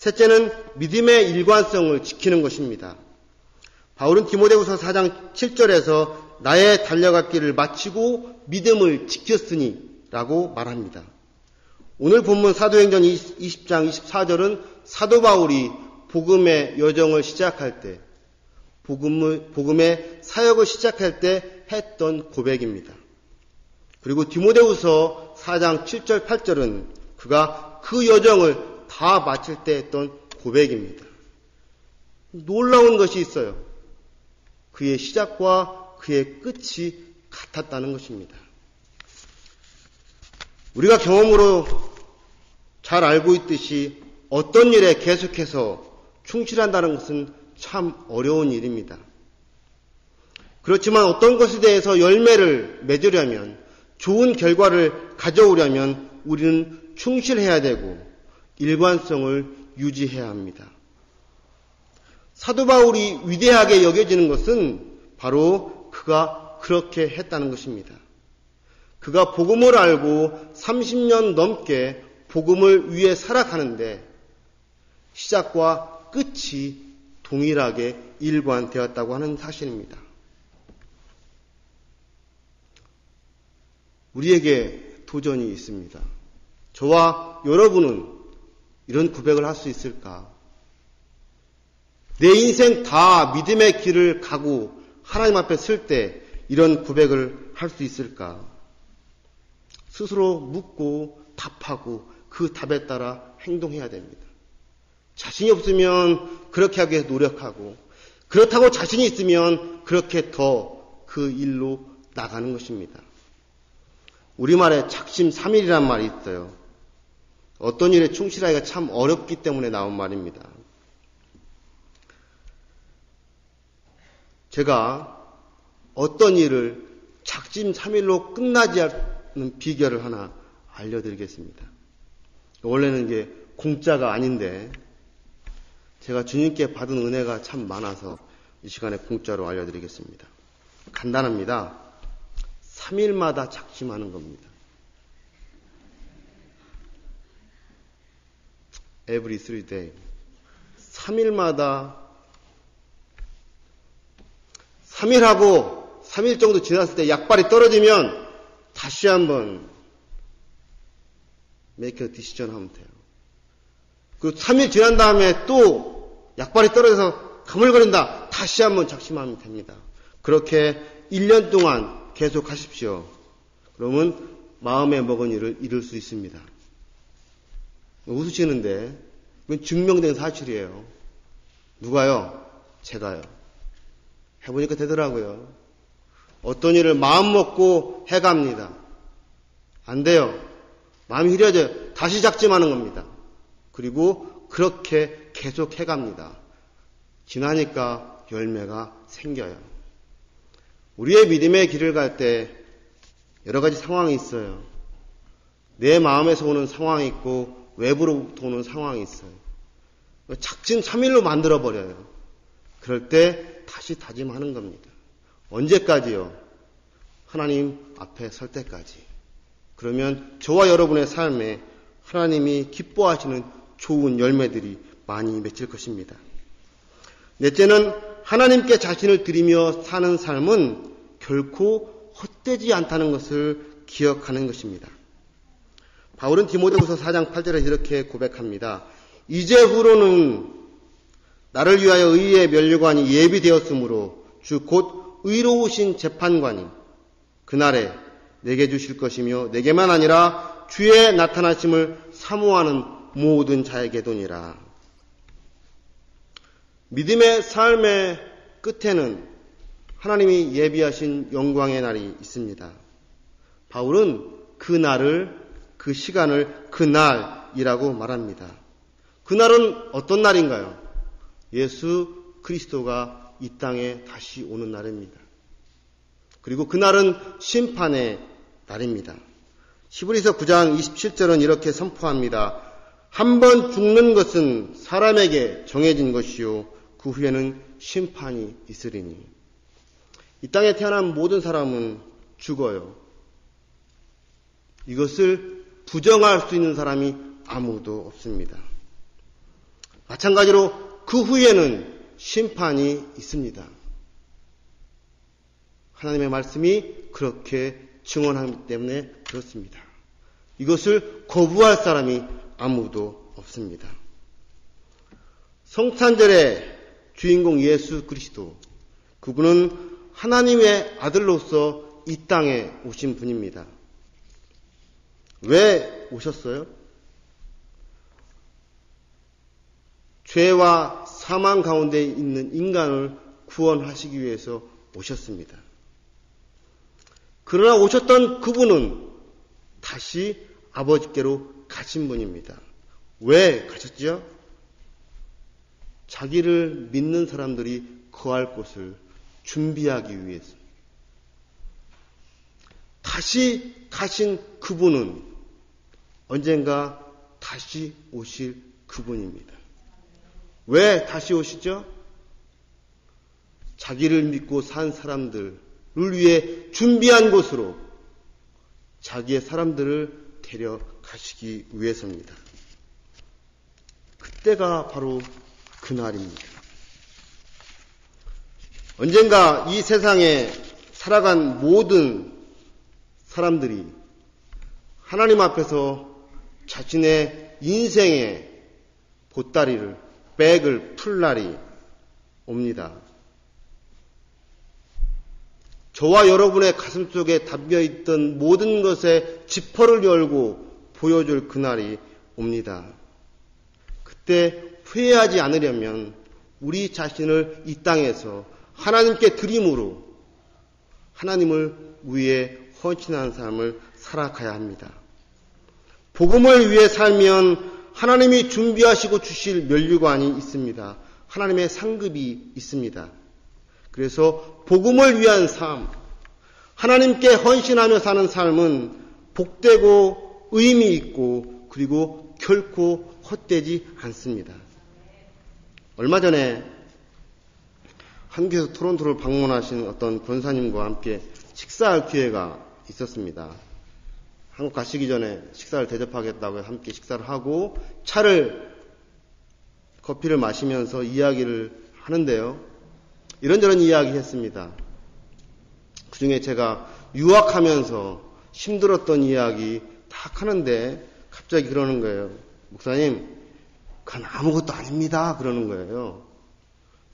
셋째는 믿음의 일관성을 지키는 것입니다. 바울은 디모데후서 4장 7절에서 나의 달려갈 길을 마치고 믿음을 지켰으니 라고 말합니다. 오늘 본문 사도행전 20장 24절은 사도 바울이 복음의 여정을 시작할 때, 복음의 사역을 시작할 때 했던 고백입니다. 그리고 디모데후서 4장 7절 8절은 그가 그 여정을 다 마칠 때 했던 고백입니다. 놀라운 것이 있어요. 그의 시작과 그의 끝이 같았다는 것입니다. 우리가 경험으로 잘 알고 있듯이 어떤 일에 계속해서 충실한다는 것은 참 어려운 일입니다. 그렇지만 어떤 것에 대해서 열매를 맺으려면, 좋은 결과를 가져오려면 우리는 충실해야 되고 일관성을 유지해야 합니다. 사도 바울이 위대하게 여겨지는 것은 바로 그가 그렇게 했다는 것입니다. 그가 복음을 알고 30년 넘게 복음을 위해 살아가는데 시작과 끝이 동일하게 일관되었다고 하는 사실입니다. 우리에게 도전이 있습니다. 저와 여러분은 이런 고백을 할 수 있을까? 내 인생 다 믿음의 길을 가고 하나님 앞에 설 때 이런 고백을 할 수 있을까? 스스로 묻고 답하고 그 답에 따라 행동해야 됩니다. 자신이 없으면 그렇게 하기 위해서 노력하고, 그렇다고 자신이 있으면 그렇게 더 그 일로 나가는 것입니다. 우리말에 작심삼일이란 말이 있어요. 어떤 일에 충실하기가 참 어렵기 때문에 나온 말입니다. 제가 어떤 일을 작심삼일로 끝나지 않는 비결을 하나 알려드리겠습니다. 원래는 이게 공짜가 아닌데 제가 주님께 받은 은혜가 참 많아서 이 시간에 공짜로 알려드리겠습니다. 간단합니다. 3일마다 작심하는 겁니다. Every 3 day. 3일마다 3일하고 3일 정도 지났을 때 약발이 떨어지면 다시 한번 make a decision 하면 돼요. 그 3일 지난 다음에 또 약발이 떨어져서 가물거린다. 다시 한번 작심하면 됩니다. 그렇게 1년 동안 계속 하십시오. 그러면 마음에 먹은 일을 이룰 수 있습니다. 웃으시는데 그건 증명된 사실이에요. 누가요? 제가요. 해보니까 되더라고요. 어떤 일을 마음 먹고 해갑니다. 안 돼요. 마음이 흐려져요. 다시 작심하는 겁니다. 그리고 그렇게 계속 해갑니다. 지나니까 열매가 생겨요. 우리의 믿음의 길을 갈 때 여러 가지 상황이 있어요. 내 마음에서 오는 상황이 있고 외부로부터 오는 상황이 있어요. 작심삼일로 만들어버려요. 그럴 때 다시 다짐하는 겁니다. 언제까지요? 하나님 앞에 설 때까지. 그러면 저와 여러분의 삶에 하나님이 기뻐하시는 좋은 열매들이 많이 맺힐 것입니다. 넷째는 하나님께 자신을 드리며 사는 삶은 결코 헛되지 않다는 것을 기억하는 것입니다. 바울은 디모데후서 4장 8절에 이렇게 고백합니다. 이제 후로는 나를 위하여 의의 면류관이 예비되었으므로 주 곧 의로우신 재판관이 그날에 내게 주실 것이며 내게만 아니라 주의 나타나심을 사모하는 모든 자에게도니라. 믿음의 삶의 끝에는 하나님이 예비하신 영광의 날이 있습니다. 바울은 그 날을, 그 시간을 그날이라고 말합니다. 그날은 어떤 날인가요? 예수 그리스도가 이 땅에 다시 오는 날입니다. 그리고 그날은 심판의 날입니다. 히브리서 9장 27절은 이렇게 선포합니다. 한 번 죽는 것은 사람에게 정해진 것이요 그 후에는 심판이 있으리니. 이 땅에 태어난 모든 사람은 죽어요. 이것을 부정할 수 있는 사람이 아무도 없습니다. 마찬가지로 그 후에는 심판이 있습니다. 하나님의 말씀이 그렇게 증언하기 때문에 그렇습니다. 이것을 거부할 사람이 아무도 없습니다. 성탄절의 주인공 예수 그리스도, 그분은 하나님의 아들로서 이 땅에 오신 분입니다. 왜 오셨어요? 죄와 사망 가운데 있는 인간을 구원하시기 위해서 오셨습니다. 그러나 오셨던 그분은 다시 아버지께로 가신 분입니다. 왜 가셨죠? 자기를 믿는 사람들이 거할 곳을 준비하기 위해서. 다시 가신 그분은 언젠가 다시 오실 그분입니다. 왜 다시 오시죠? 자기를 믿고 산 사람들을 위해 준비한 곳으로 자기의 사람들을 데려가시기 위해서입니다. 그때가 바로 그날입니다. 언젠가 이 세상에 살아간 모든 사람들이 하나님 앞에서 자신의 인생의 보따리를, 백을 풀 날이 옵니다. 저와 여러분의 가슴 속에 담겨있던 모든 것의 지퍼를 열고 보여줄 그날이 옵니다. 그때 후회하지 않으려면 우리 자신을 이 땅에서 하나님께 드림으로 하나님을 위해 헌신한 삶을 살아가야 합니다. 복음을 위해 살면 하나님이 준비하시고 주실 면류관이 있습니다. 하나님의 상급이 있습니다. 그래서 복음을 위한 삶, 하나님께 헌신하며 사는 삶은 복되고 의미 있고 그리고 결코 헛되지 않습니다. 얼마 전에 한국에서 토론토를 방문하신 어떤 권사님과 함께 식사할 기회가 있었습니다. 한국 가시기 전에 식사를 대접하겠다고 함께 식사를 하고 커피를 마시면서 이야기를 하는데요. 이런저런 이야기 했습니다. 그 중에 제가 유학하면서 힘들었던 이야기 딱 하는데 갑자기 그러는 거예요. 목사님, 그건 아무것도 아닙니다. 그러는 거예요.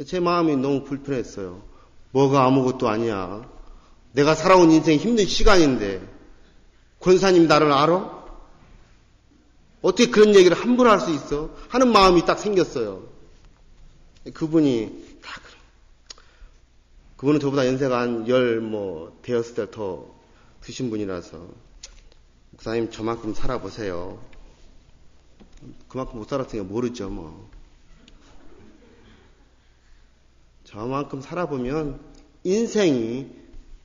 제 마음이 너무 불편했어요. 뭐가 아무것도 아니야. 내가 살아온 인생 힘든 시간인데 권사님 나를 알아? 어떻게 그런 얘기를 함부로 할 수 있어? 하는 마음이 딱 생겼어요. 그분은 저보다 연세가 한 대여섯 살 더 드신 분이라서 목사님 저만큼 살아보세요. 그만큼 못 살았으니까 모르죠 뭐. 저만큼 살아보면 인생이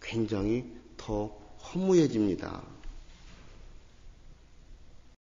굉장히 더 허무해집니다.